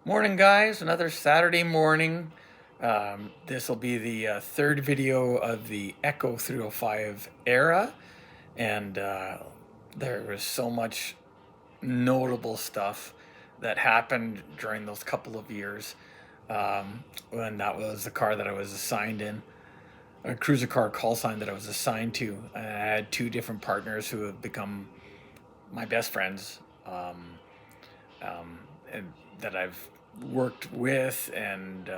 Morning, guys. Another Saturday morning. This will be the third video of the Echo 305 era, and there was so much notable stuff that happened during those couple of years when that was the car that I was assigned in, a cruiser car call sign that I was assigned to. I had two different partners who have become my best friends. And that I've worked with and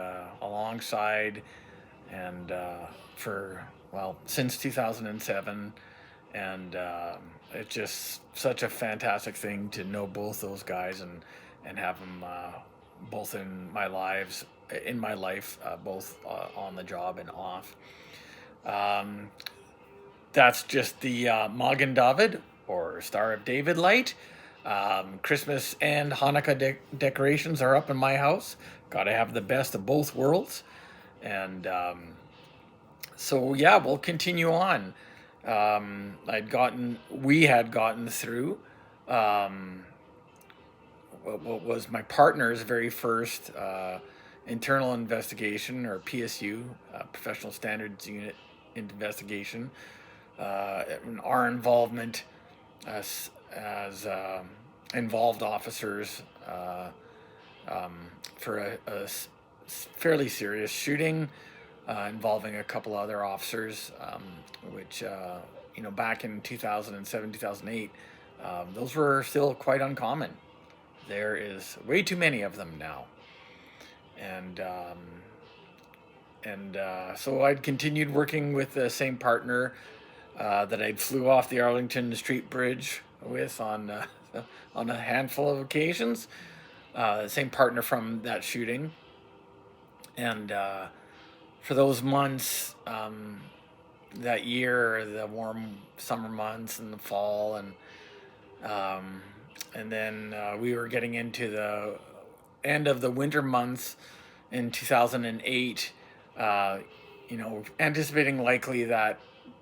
alongside and for, well, since 2007. And it's just such a fantastic thing to know both those guys and have them both in my life, both on the job and off. Um, that's just the Magen David or Star of David light. Christmas and Hanukkah decorations are up in my house. Got to have the best of both worlds. And so, yeah, we'll continue on. We had gotten through what was my partner's very first internal investigation, or PSU, Professional Standards Unit investigation. Our involvement as involved officers for a fairly serious shooting involving a couple other officers, which, back in 2007, 2008, those were still quite uncommon. There is way too many of them now. And so I'd continued working with the same partner that I flew off the Arlington Street Bridge with on on a handful of occasions. Same partner from that shooting, and for those months, that year, the warm summer months and the fall, and then we were getting into the end of the winter months in 2008. Anticipating likely that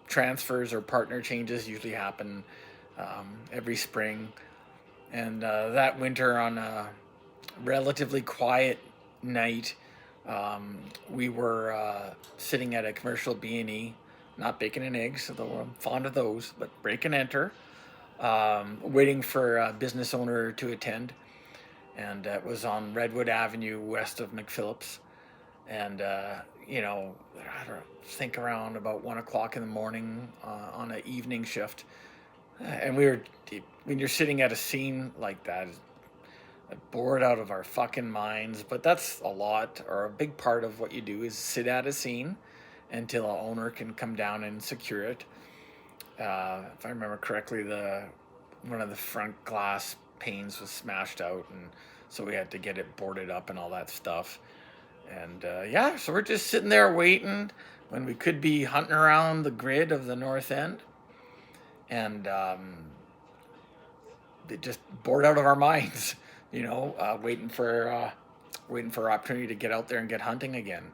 transfers or partner changes usually happen every spring. And that winter, on a relatively quiet night, we were sitting at a commercial B&E, not bacon and eggs, although I'm fond of those, but break and enter, waiting for a business owner to attend. And it was on Redwood Avenue west of McPhillips. And I don't think around about 1 o'clock in the morning on an evening shift, and when you're sitting at a scene like that, bored out of our fucking minds. But that's a lot, or a big part of what you do, is sit at a scene until an owner can come down and secure it. If I remember correctly, one of the front glass panes was smashed out, and so we had to get it boarded up and all that stuff. And so we're just sitting there waiting when we could be hunting around the grid of the North End, and it just bored out of our minds, waiting for opportunity to get out there and get hunting again.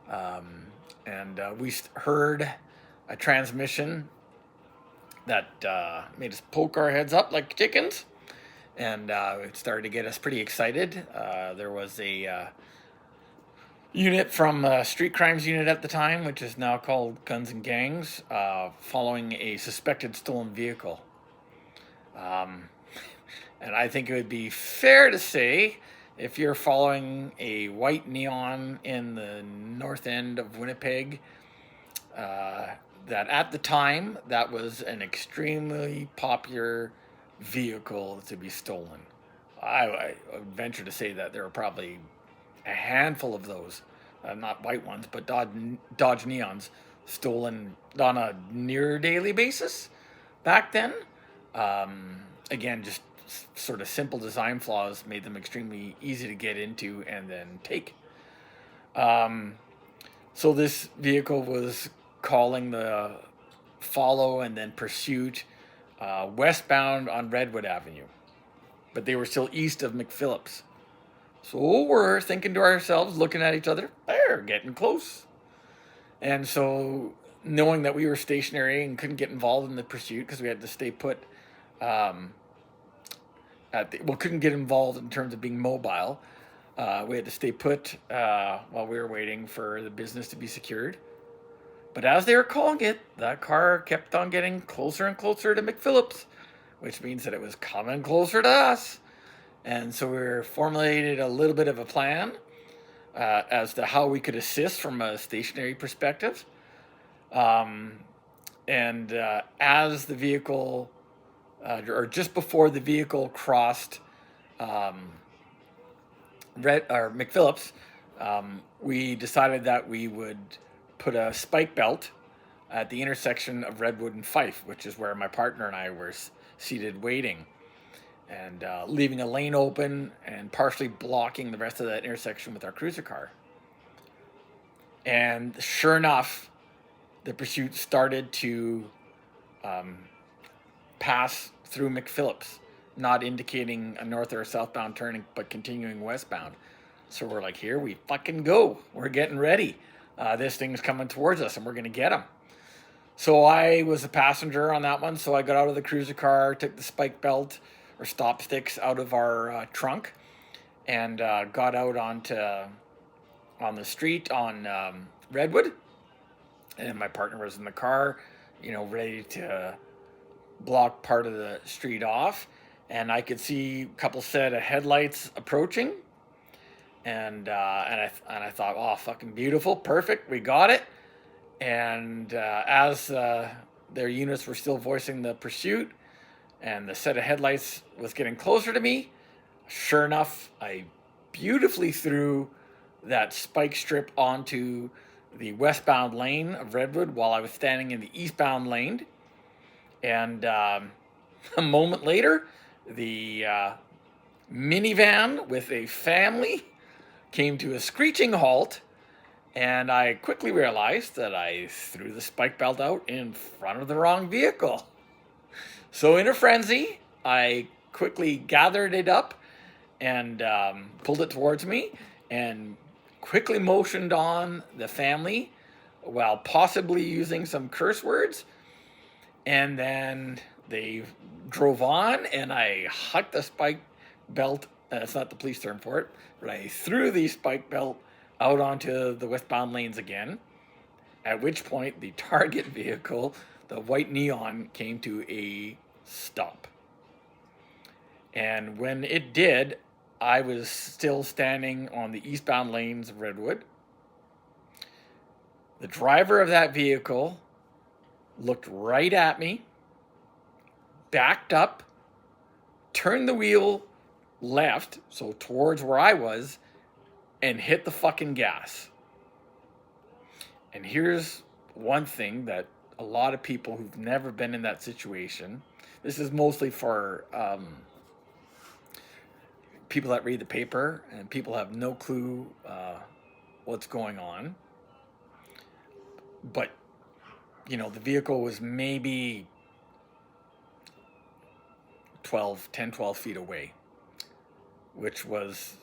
And we heard a transmission that made us poke our heads up like chickens, and it started to get us pretty excited. There was a unit from Street Crimes Unit at the time, which is now called Guns and Gangs, following a suspected stolen vehicle. And I think it would be fair to say, if you're following a white neon in the north end of Winnipeg, that at the time, that was an extremely popular vehicle to be stolen. I would venture to say that there were probably a handful of those, not white ones, but Dodge Neons, stolen on a near daily basis back then. Again, just sort of simple design flaws made them extremely easy to get into and then take. So this vehicle was calling the follow and then pursuit westbound on Redwood Avenue, but they were still east of McPhillips. So we're thinking to ourselves, looking at each other, they're getting close. And so, knowing that we were stationary and couldn't get involved in the pursuit because we had to stay put, couldn't get involved in terms of being mobile. We had to stay put while we were waiting for the business to be secured. But as they were calling it, that car kept on getting closer and closer to McPhillips, which means that it was coming closer to us. And so we formulated a little bit of a plan as to how we could assist from a stationary perspective. And as the vehicle, or just before the vehicle crossed McPhillips, we decided that we would put a spike belt at the intersection of Redwood and Fife, which is where my partner and I were seated waiting, and leaving a lane open and partially blocking the rest of that intersection with our cruiser car. And sure enough, the pursuit started to pass through McPhillips, not indicating a north or a southbound turning, but continuing westbound. So we're like, here we fucking go. We're getting ready. This thing's coming towards us and we're going to get him. So I was a passenger on that one. So I got out of the cruiser car, took the spike belt or stop sticks out of our trunk, and got out on the street on Redwood. And my partner was in the car, ready to block part of the street off. And I could see a couple set of headlights approaching. And I thought, oh, fucking beautiful, perfect, we got it. And as their units were still voicing the pursuit, and the set of headlights was getting closer to me, sure enough, I beautifully threw that spike strip onto the westbound lane of Redwood while I was standing in the eastbound lane. And a moment later, the minivan with a family came to a screeching halt, and I quickly realized that I threw the spike belt out in front of the wrong vehicle. So in a frenzy, I quickly gathered it up and pulled it towards me and quickly motioned on the family while possibly using some curse words. And then they drove on, and I hucked the spike belt. That's not the police term for it, but I threw the spike belt out onto the westbound lanes again, at which point the target vehicle, the white neon, came to a stop. And when it did, I was still standing on the eastbound lanes of Redwood. The driver of that vehicle looked right at me, backed up, turned the wheel left, so towards where I was, and hit the fucking gas. And here's one thing that a lot of people who've never been in that situation, this is mostly for people that read the paper and people have no clue what's going on. But, the vehicle was maybe 12 feet away, which was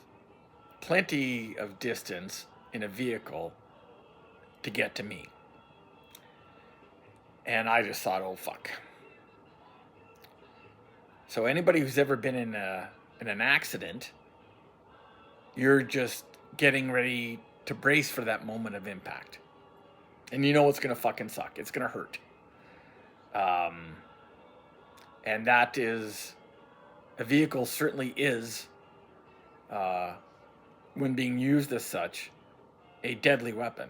plenty of distance in a vehicle to get to me. And I just thought, oh, fuck. So anybody who's ever been in an accident, you're just getting ready to brace for that moment of impact. And you know it's going to fucking suck. It's going to hurt. And that is, a vehicle certainly is, when being used as such, a deadly weapon.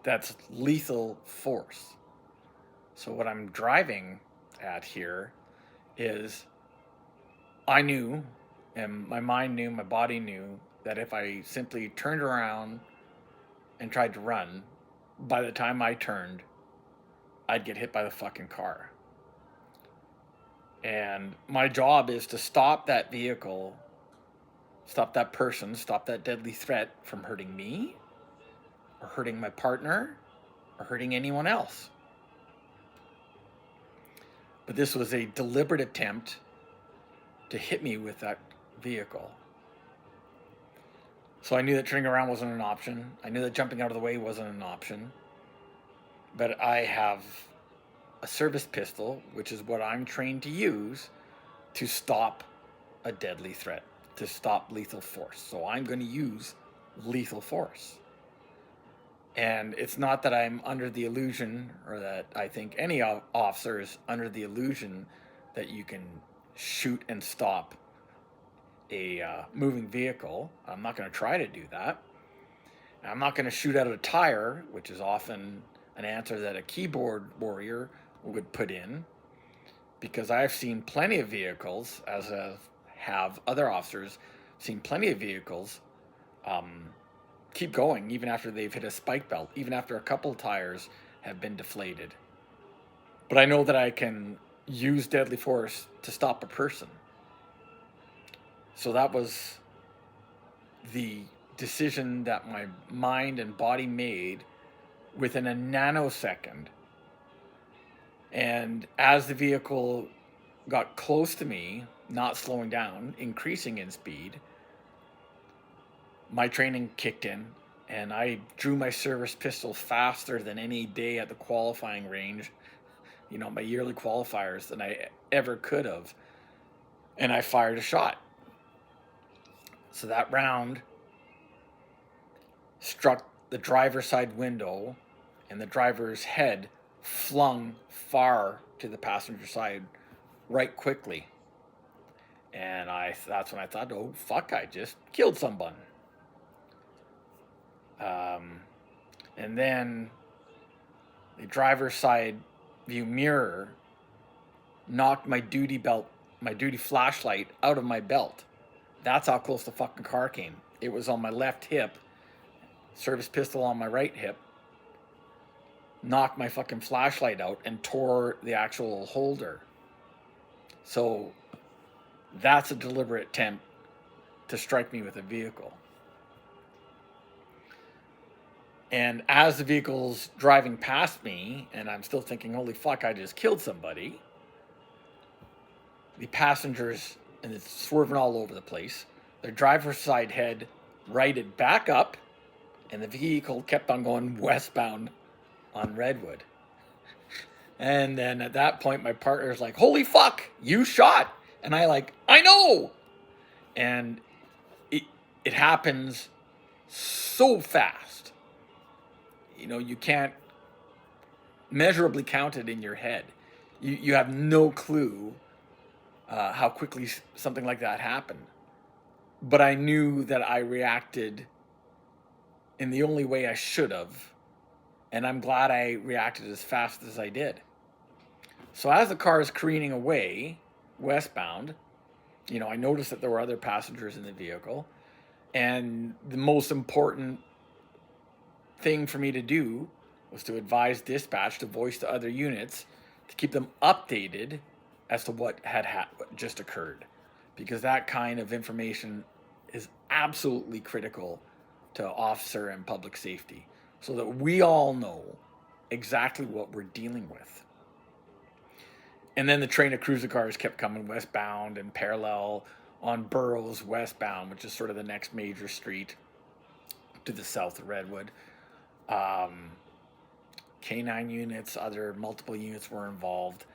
That's lethal force. So what I'm driving at here is, I knew, and my mind knew, my body knew, that if I simply turned around and tried to run, by the time I turned, I'd get hit by the fucking car. And my job is to stop that vehicle, stop that person, stop that deadly threat from hurting me, or hurting my partner, or hurting anyone else. But this was a deliberate attempt to hit me with that vehicle. So I knew that turning around wasn't an option. I knew that jumping out of the way wasn't an option. But I have a service pistol, which is what I'm trained to use to stop a deadly threat. to stop lethal force. So I'm going to use lethal force. And it's not that I'm under the illusion, or that I think any officer is under the illusion that you can shoot and stop a moving vehicle. I'm not going to try to do that. I'm not going to shoot out a tire, which is often an answer that a keyboard warrior would put in, because I've seen plenty of vehicles, as have other officers seen plenty of vehicles keep going even after they've hit a spike belt, even after a couple tires have been deflated. But I know that I can use deadly force to stop a person. So that was the decision that my mind and body made within a nanosecond. And as the vehicle got close to me, not slowing down, increasing in speed, my training kicked in, and I drew my service pistol faster than any day at the qualifying range, my yearly qualifiers, than I ever could have. And I fired a shot. So that round struck the driver's side window, and the driver's head flung far to the passenger side right quickly. And that's when I thought, oh, fuck, I just killed someone. And then the driver's side view mirror knocked my duty flashlight out of my belt. That's how close the fucking car came. It was on my left hip, service pistol on my right hip, knocked my fucking flashlight out and tore the actual holder. So that's a deliberate attempt to strike me with a vehicle. And as the vehicle's driving past me, and I'm still thinking, holy fuck, I just killed somebody, the passengers, and it's swerving all over the place, their driver's side head righted back up, and the vehicle kept on going westbound on Redwood. And then at that point, my partner's like, holy fuck, you shot. And I know. And it happens so fast. You can't measurably count it in your head. You have no clue how quickly something like that happened. But I knew that I reacted in the only way I should have. And I'm glad I reacted as fast as I did. So as the car is careening away, westbound, I noticed that there were other passengers in the vehicle. And the most important thing for me to do was to advise dispatch to voice to other units to keep them updated as to what had just occurred, because that kind of information is absolutely critical to officer and public safety, so that we all know exactly what we're dealing with. And then the train of cruiser cars kept coming westbound and parallel on Burroughs westbound, which is sort of the next major street to the south of Redwood. K9 units, other multiple units were involved.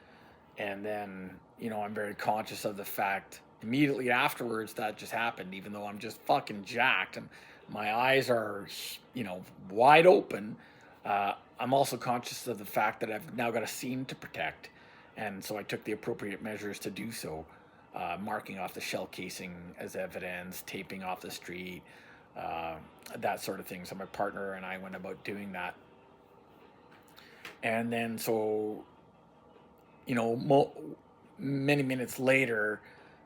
And then, I'm very conscious of the fact immediately afterwards that just happened, even though I'm just fucking jacked and my eyes are, wide open. I'm also conscious of the fact that I've now got a scene to protect. And so I took the appropriate measures to do so, marking off the shell casing as evidence, taping off the street, that sort of thing. So my partner and I went about doing that. And then so, many minutes later,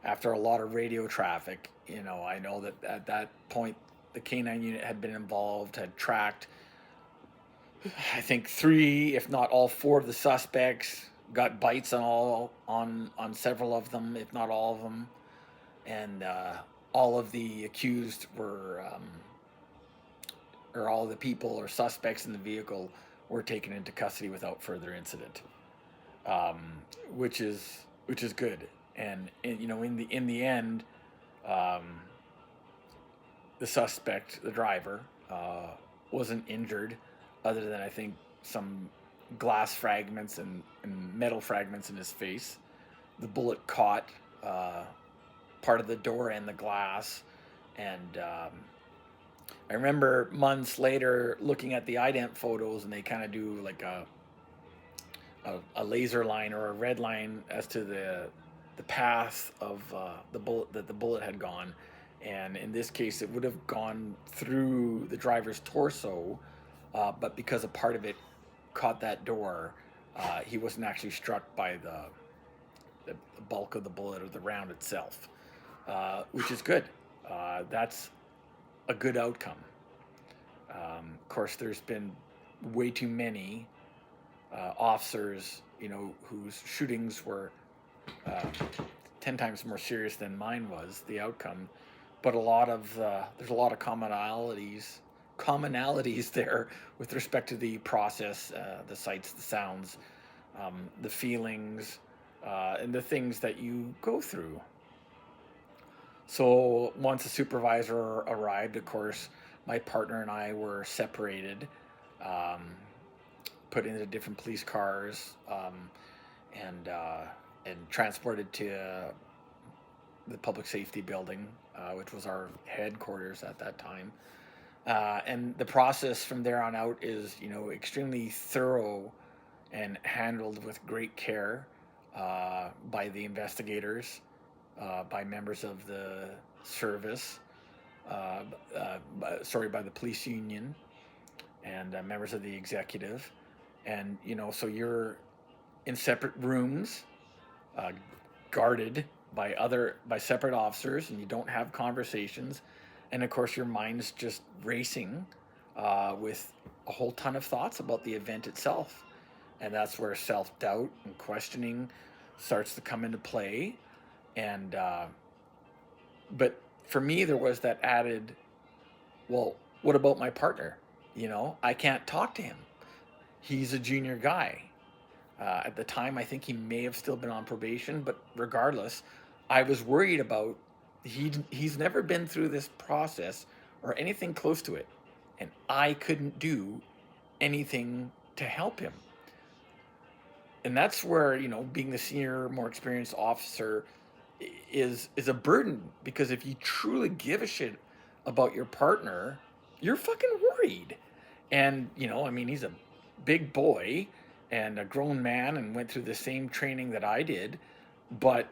after a lot of radio traffic, I know that at that point the K9 unit had been involved, had tracked, I think 3, if not all 4 of the suspects, got bites on several of them, if not all of them. And all of the accused were, or all the people or suspects in the vehicle were taken into custody without further incident, which is good. And in the end, the suspect, the driver, wasn't injured, other than I think some glass fragments and metal fragments in his face. The bullet caught part of the door and the glass. And I remember months later looking at the ident photos, and they kind of do like a laser line or a red line as to the path of the bullet that the bullet had gone. And in this case, it would have gone through the driver's torso, but because a part of it caught that door, he wasn't actually struck by the bulk of the bullet or the round itself, which is good. That's a good outcome. Of course, there's been way too many officers, whose shootings were 10 times more serious than mine was, the outcome. But there's a lot of commonalities there with respect to the process, the sights, the sounds, the feelings, and the things that you go through. So once the supervisor arrived, of course, my partner and I were separated, um, put into different police cars, and transported to the public safety building, which was our headquarters at that time. And the process from there on out is, extremely thorough and handled with great care by the investigators, by members of the service, by the police union, and members of the executive. And, so you're in separate rooms, guarded by separate officers, and you don't have conversations. And of course, your mind's just racing with a whole ton of thoughts about the event itself. And that's where self-doubt and questioning starts to come into play. And but for me, there was that added, well, what about my partner? I can't talk to him. He's a junior guy. At the time, I think he may have still been on probation, but regardless, I was worried about he's never been through this process or anything close to it, and I couldn't do anything to help him. And that's where, being the senior, more experienced officer is a burden, because if you truly give a shit about your partner, you're fucking worried. And, he's a big boy and a grown man and went through the same training that I did, but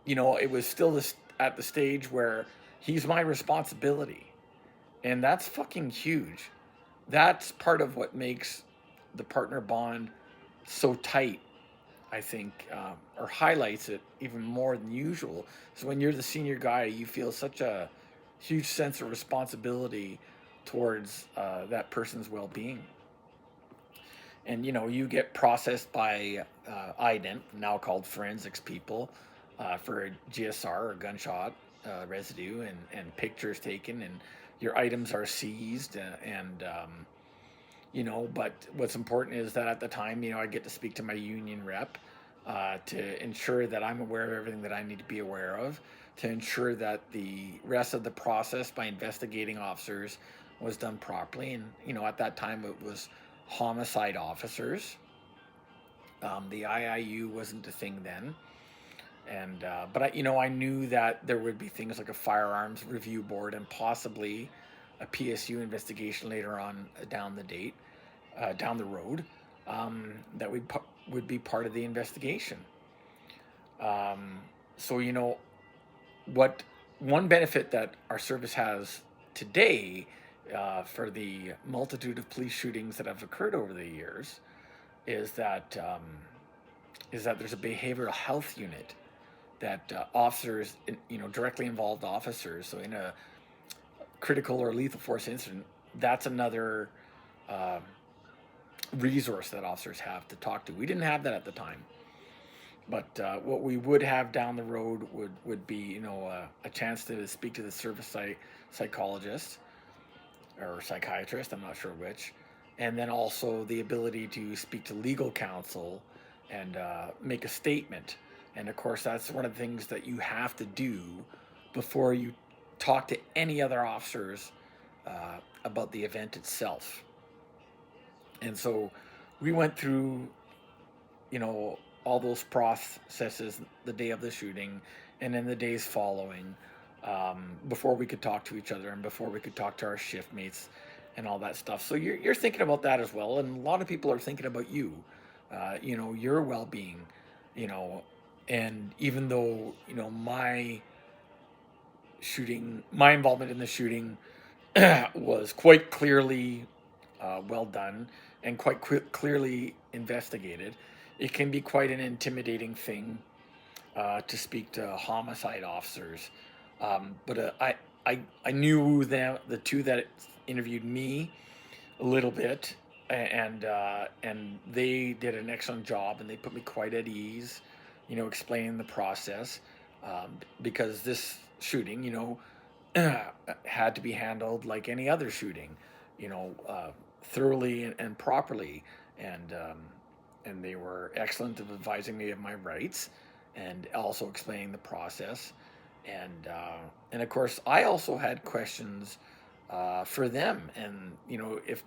it was still at the stage where he's my responsibility, and that's fucking huge. That's part of what makes the partner bond so tight, I think, or highlights it even more than usual. So when you're the senior guy, you feel such a huge sense of responsibility towards that person's well-being. And you get processed by ident, now called forensics people, for a GSR or gunshot residue, and pictures taken, and your items are seized, but what's important is that at the time, I get to speak to my union rep to ensure that I'm aware of everything that I need to be aware of, to ensure that the rest of the process by investigating officers was done properly. And at that time, it was homicide officers. The IIU wasn't a thing then. And but I knew that there would be things like a firearms review board and possibly a PSU investigation later on down the road, that would be part of the investigation. So what one benefit that our service has today, for the multitude of police shootings that have occurred over the years, is that there's a behavioral health unit that officers, directly involved officers, so in a critical or lethal force incident, that's another resource that officers have to talk to. We didn't have that at the time, but what we would have down the road would be, a chance to speak to the service psychologist or psychiatrist, I'm not sure which, and then also the ability to speak to legal counsel and make a statement. And of course, that's one of the things that you have to do before you talk to any other officers about the event itself. And so we went through, all those processes the day of the shooting and in the days following, before we could talk to each other and before we could talk to our shift mates and all that stuff. So you're thinking about that as well, and a lot of people are thinking about you, your well-being, you know, and even though my involvement in the shooting was quite clearly well done and quite clearly investigated, it can be quite an intimidating thing to speak to homicide officers. But I knew them, the two that interviewed me, a little bit, and they did an excellent job, and they put me quite at ease, explaining the process, because this shooting, had to be handled like any other shooting, thoroughly and properly, and and they were excellent of advising me of my rights, and also explaining the process, and of course I also had questions for them, and if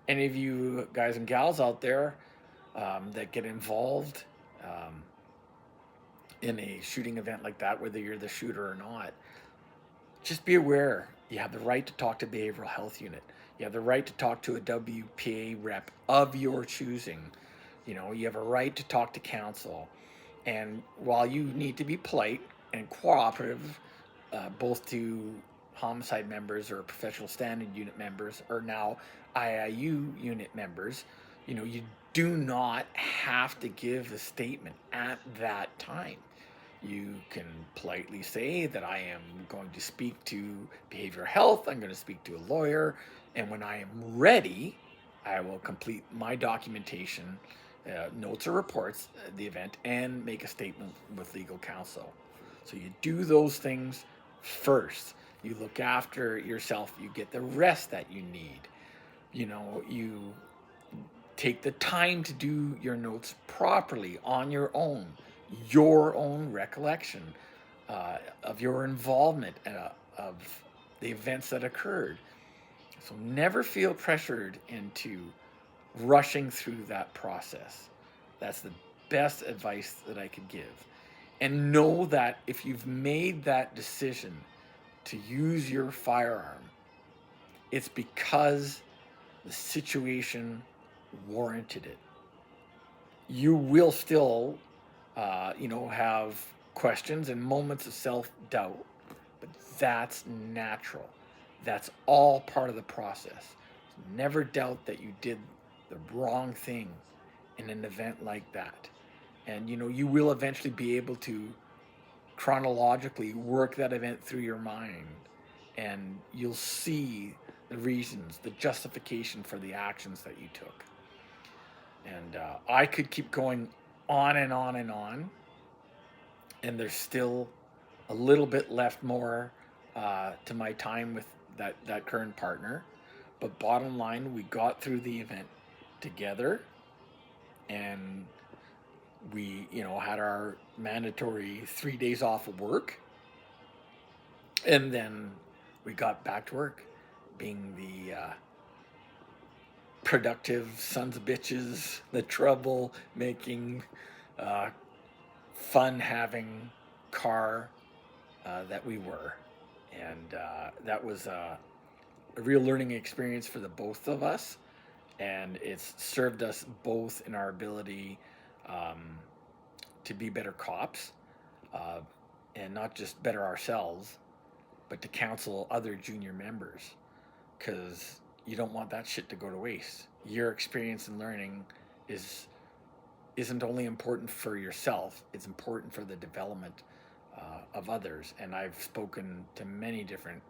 any of you guys and gals out there that get involved um, in a shooting event like that, whether you're the shooter or not, just be aware you have the right to talk to behavioral health unit. You have the right to talk to a WPA rep of your choosing. You have a right to talk to counsel. And while you need to be polite and cooperative, both to homicide members or professional standing unit members, or now IIU unit members, you do not have to give a statement at that time. You can politely say that I am going to speak to behavioral health, I'm going to speak to a lawyer, and when I am ready, I will complete my documentation, notes or reports, the event, and make a statement with legal counsel. So you do those things first. You look after yourself, you get the rest that you need. You take the time to do your notes properly on your own recollection of your involvement, of the events that occurred. So never feel pressured into rushing through that process. That's the best advice that I could give. And know that if you've made that decision to use your firearm, it's because the situation warranted it. You will still, have questions and moments of self-doubt, but that's natural. That's all part of the process. Never doubt that you did the wrong thing in an event like that. And you will eventually be able to chronologically work that event through your mind, and you'll see the reasons, the justification for the actions that you took. And I could keep going on and on and on, and there's still a little bit left more to my time with that current partner. But bottom line, we got through the event together, and we, had our mandatory 3 days off of work, and then we got back to work, being the productive sons of bitches, the trouble making, fun having car that we were. And that was a real learning experience for the both of us. And it's served us both in our ability to be better cops, and not just better ourselves, but to counsel other junior members. Because you don't want that shit to go to waste. Your experience and learning isn't only important for yourself, it's important for the development of others. And I've spoken to many different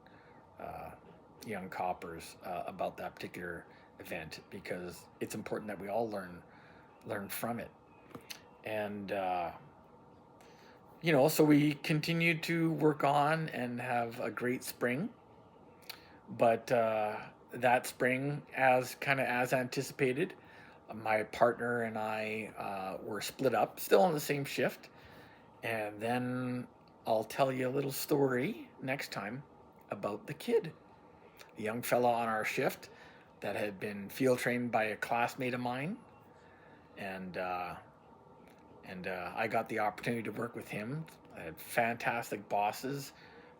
young coppers about that particular event, because it's important that we all learn from it. And so we continued to work on and have a great spring. But that spring, as anticipated, my partner and I were split up, still on the same shift. And then I'll tell you a little story next time about the kid, the young fella on our shift that had been field trained by a classmate of mine. And And I got the opportunity to work with him. I had fantastic bosses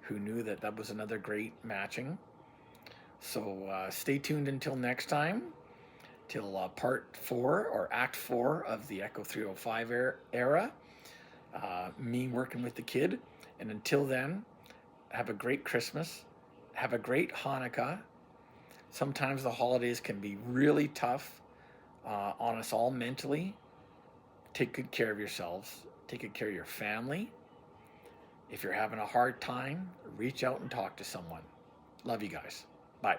who knew that that was another great matching. So stay tuned until next time, till part 4 or act 4 of the Echo 305 era. Me working with the kid. And until then, have a great Christmas. Have a great Hanukkah. Sometimes the holidays can be really tough on us all mentally. Take good care of yourselves. Take good care of your family. If you're having a hard time, reach out and talk to someone. Love you guys. Bye.